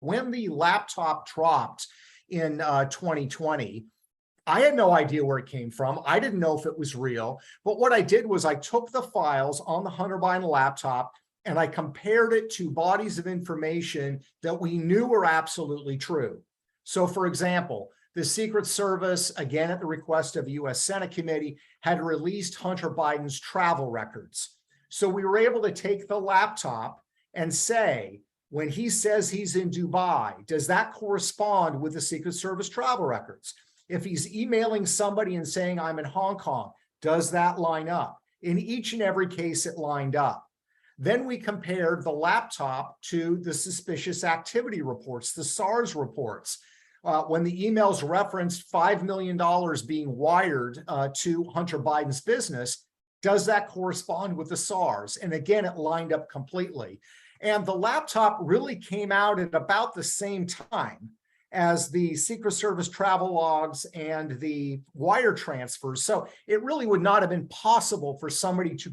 when the laptop dropped in 2020, I had no idea where it came from. I didn't know if it was real. But what I did was I took the files on the Hunter Biden laptop and I compared it to bodies of information that we knew were absolutely true. So, for example, the Secret Service, again at the request of the U.S. Senate committee, had released Hunter Biden's travel records. So we were able to take the laptop and say, when he says he's in Dubai, does that correspond with the Secret Service travel records? If he's emailing somebody and saying, I'm in Hong Kong, does that line up? In each and every case, it lined up. Then we compared the laptop to the suspicious activity reports, the SARS reports. When the emails referenced $5 million being wired to Hunter Biden's business, does that correspond with the SARS? And again, it lined up completely. And the laptop really came out at about the same time as the Secret Service travel logs and the wire transfers. So it really would not have been possible for somebody to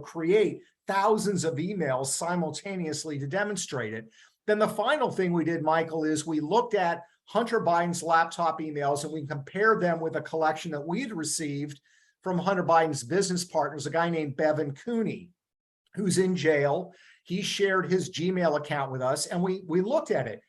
create thousands of emails simultaneously to demonstrate it. Then the final thing we did, Michael, is we looked at Hunter Biden's laptop emails and we compared them with a collection that we'd received from Hunter Biden's business partners, a guy named Bevan Cooney, who's in jail. He shared his Gmail account with us and we looked at it.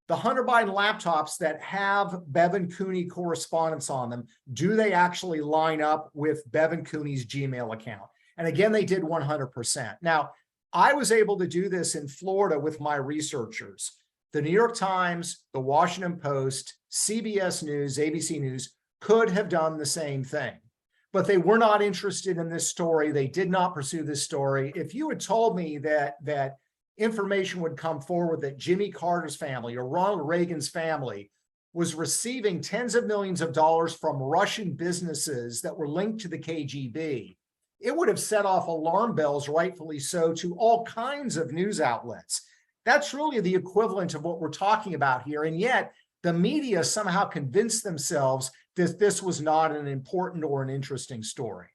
The Hunter Biden laptops that have Bevan Cooney correspondence on them, do they actually line up with Bevan Cooney's Gmail account? And again, they did 100%. Now, I was able to do this in Florida with my researchers. The New York Times, the Washington Post, CBS News, ABC News could have done the same thing, but they were not interested in this story. They did not pursue this story. If you had told me that information would come forward that Jimmy Carter's family or Ronald Reagan's family was receiving tens of millions of dollars from Russian businesses that were linked to the KGB, it would have set off alarm bells, rightfully so, to all kinds of news outlets. That's really the equivalent of what we're talking about here. And yet the media somehow convinced themselves that this was not an important or an interesting story.